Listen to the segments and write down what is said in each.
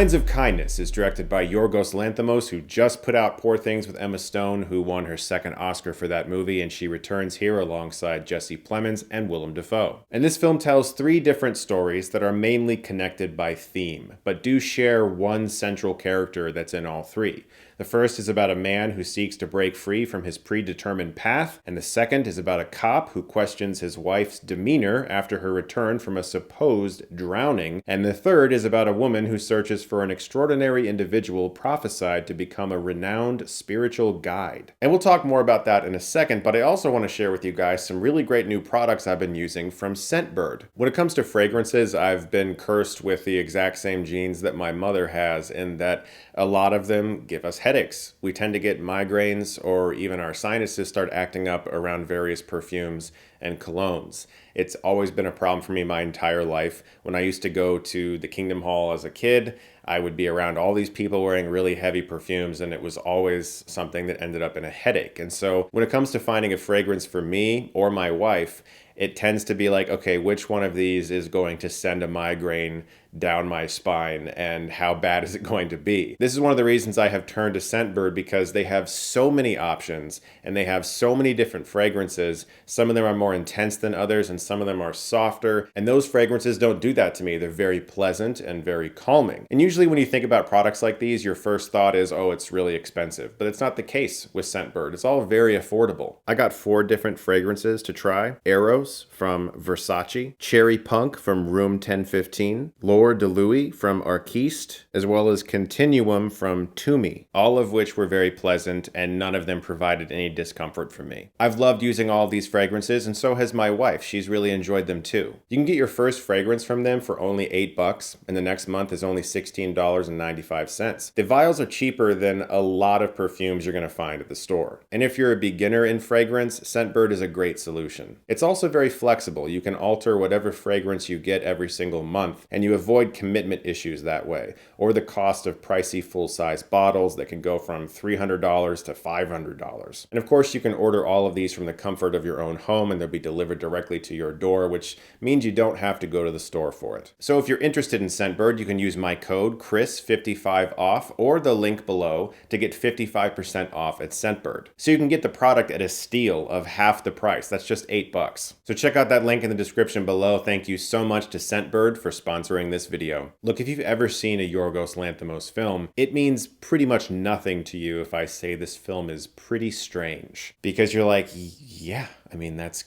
Kinds of Kindness is directed by Yorgos Lanthimos, who just put out Poor Things with Emma Stone, who won her second Oscar for that movie, and she returns here alongside Jesse Plemons and Willem Dafoe. And this film tells three different stories that are mainly connected by theme, but do share one central character that's in all three. The first is about a man who seeks to break free from his predetermined path, and the second is about a cop who questions his wife's demeanor after her return from a supposed drowning, and the third is about a woman who searches for an extraordinary individual prophesied to become a renowned spiritual guide. And we'll talk more about that in a second, but I also want to share with you guys some really great new products I've been using from Scentbird. When it comes to fragrances, I've been cursed with the exact same genes that my mother has, in that a lot of them give us headaches. We tend to get migraines, or even our sinuses start acting up around various perfumes and colognes. It's always been a problem for me my entire life. When I used to go to the Kingdom Hall as a kid, I would be around all these people wearing really heavy perfumes, and it was always something that ended up in a headache. And so when it comes to finding a fragrance for me or my wife, it tends to be like, okay, which one of these is going to send a migraine down my spine, and how bad is it going to be? This is one of the reasons I have turned to Scentbird, because they have so many options and they have so many different fragrances. Some of them are more intense than others, and some of them are softer, and those fragrances don't do that to me. They're very pleasant and very calming. And usually when you think about products like these, your first thought is, oh, it's really expensive, but it's not the case with Scentbird. It's all very affordable. I got 4 different fragrances to try: Eros from Versace, Cherry Punk from Room 1015, Laure de Louis from Arquiste, as well as Continuum from Toomey, all of which were very pleasant, and none of them provided any discomfort for me. I've loved using all of these fragrances, and so has my wife. She's really enjoyed them too. You can get your first fragrance from them for only $8, and the next month is only $16.95. The vials are cheaper than a lot of perfumes you're going to find at the store. And if you're a beginner in fragrance, Scentbird is a great solution. It's also very flexible. You can alter whatever fragrance you get every single month, and you avoid commitment issues that way, or the cost of pricey full-size bottles that can go from $300 to $500. And of course, you can order all of these from the comfort of your own home, and they'll be delivered directly to your door, which means you don't have to go to the store for it. So if you're interested in Scentbird, you can use my code CHRIS55OFF or the link below to get 55% off at Scentbird. So you can get the product at a steal of half the price. That's just $8. So check out that link in the description below. Thank you so much to Scentbird for sponsoring this video. Look, if you've ever seen a Yorgos Lanthimos film, it means pretty much nothing to you if I say this film is pretty strange. Because you're like, yeah, I mean, that's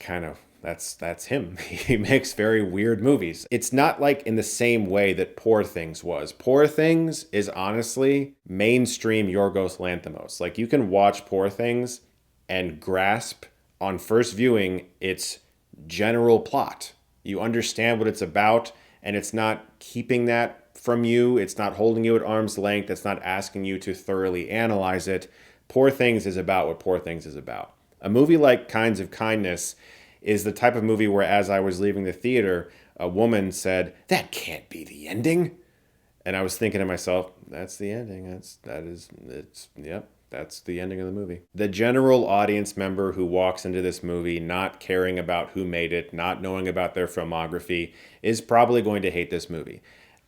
him. He makes very weird movies. It's not like in the same way that Poor Things was. Poor Things is honestly mainstream Yorgos Lanthimos. Like, you can watch Poor Things and grasp on first viewing its general plot. You understand what it's about, and it's not keeping that from you. It's not holding you at arm's length. It's not asking you to thoroughly analyze it. Poor Things is about what Poor Things is about. A movie like Kinds of Kindness is the type of movie where, as I was leaving the theater, a woman said, "That can't be the ending." And I was thinking to myself, that's the ending. Yep. That's the ending of the movie. The general audience member who walks into this movie not caring about who made it, not knowing about their filmography, is probably going to hate this movie.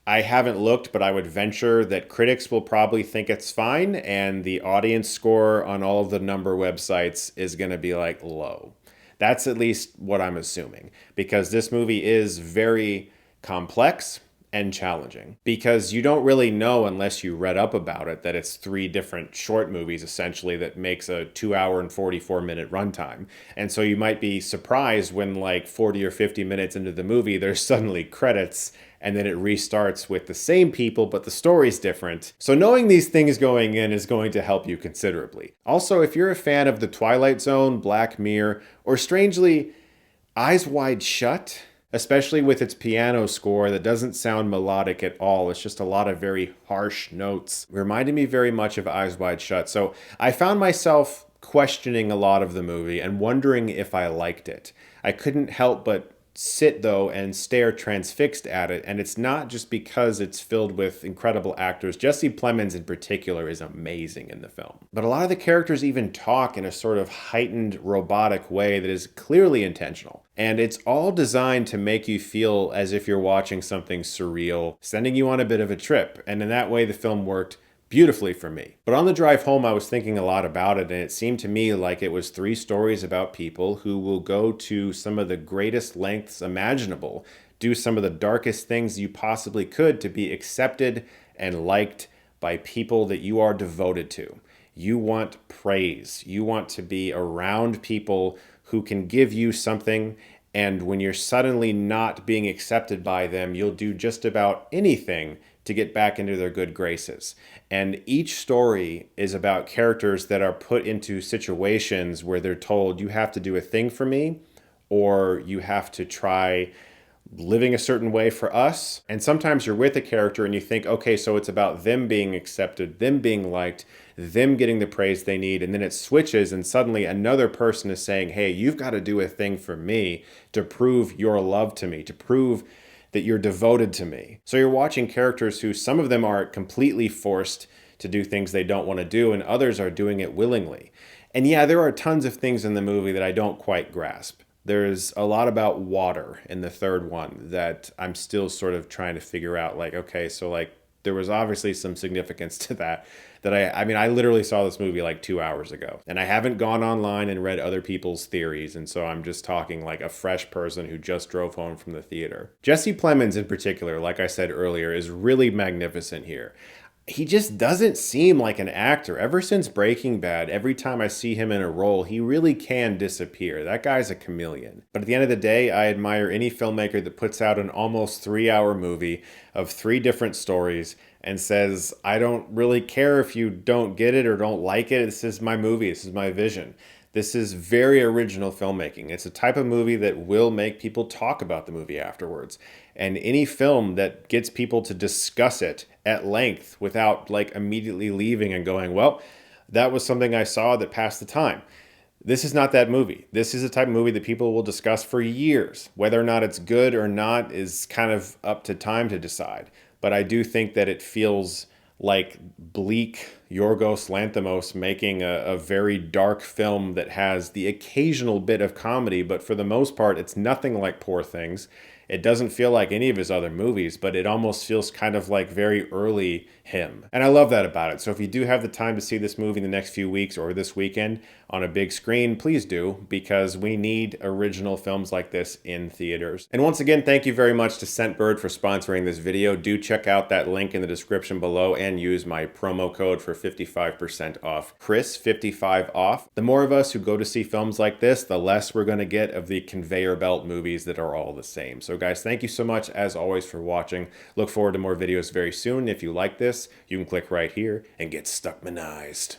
I haven't looked, but I would venture that critics will probably think it's fine, and the audience score on all of the number websites is going to be like low. That's at least what I'm assuming, because this movie is very complex and challenging, because you don't really know unless you read up about it that it's 3 different short movies essentially that makes a 2-hour and 44-minute runtime. And so you might be surprised when, like, 40 or 50 minutes into the movie there's suddenly credits, and then it restarts with the same people, but the story's different. So knowing these things going in is going to help you considerably. Also, if you're a fan of The Twilight Zone, Black Mirror, or strangely, Eyes Wide Shut, especially with its piano score that doesn't sound melodic at all. It's just a lot of very harsh notes. It reminded me very much of Eyes Wide Shut. So I found myself questioning a lot of the movie and wondering if I liked it. I couldn't help but sit though and stare transfixed at it, and it's not just because it's filled with incredible actors. Jesse Plemons in particular is amazing in the film, but a lot of the characters even talk in a sort of heightened robotic way that is clearly intentional. And it's all designed to make you feel as if you're watching something surreal, sending you on a bit of a trip. And in that way, the film worked beautifully for me. But on the drive home, I was thinking a lot about it, and it seemed to me like it was 3 stories about people who will go to some of the greatest lengths imaginable, do some of the darkest things you possibly could to be accepted and liked by people that you are devoted to. You want praise. You want to be around people who can give you something, and when you're suddenly not being accepted by them, you'll do just about anything to get back into their good graces. And each story is about characters that are put into situations where they're told, you have to do a thing for me, or you have to try living a certain way for us. And sometimes you're with a character and you think, okay, so it's about them being accepted, them being liked, them getting the praise they need. And then it switches and suddenly another person is saying, hey, you've got to do a thing for me to prove your love to me, to prove that you're devoted to me. So you're watching characters who, some of them are completely forced to do things they don't want to do, and others are doing it willingly. And yeah, there are tons of things in the movie that I don't quite grasp. There's a lot about water in the third one that I'm still sort of trying to figure out, like, okay, so like there was obviously some significance to that I mean, I literally saw this movie like 2 hours ago, and I haven't gone online and read other people's theories, and so I'm just talking like a fresh person who just drove home from the theater. Jesse Plemons in particular, like I said earlier, is really magnificent here. He just doesn't seem like an actor. Ever since Breaking Bad, every time I see him in a role, he really can disappear. That guy's a chameleon. But at the end of the day, I admire any filmmaker that puts out an almost 3-hour movie of 3 different stories and says, I don't really care if you don't get it or don't like it. This is my movie. This is my vision. This is very original filmmaking. It's a type of movie that will make people talk about the movie afterwards. And any film that gets people to discuss it at length without like immediately leaving and going, well, that was something I saw that passed the time. This is not that movie. This is a type of movie that people will discuss for years. Whether or not it's good or not is kind of up to time to decide. But I do think that it feels like bleak Yorgos Lanthimos making a very dark film that has the occasional bit of comedy, but for the most part, it's nothing like Poor Things. It doesn't feel like any of his other movies, but it almost feels kind of like very early him. And I love that about it. So if you do have the time to see this movie in the next few weeks or this weekend on a big screen, please do, because we need original films like this in theaters. And once again, thank you very much to Scentbird for sponsoring this video. Do check out that link in the description below and use my promo code for 55% off. Chris55 off. The more of us who go to see films like this, the less we're going to get of the conveyor belt movies that are all the same. So guys, thank you so much as always for watching. Look forward to more videos very soon. If you like this, you can click right here and get Stuckmanized.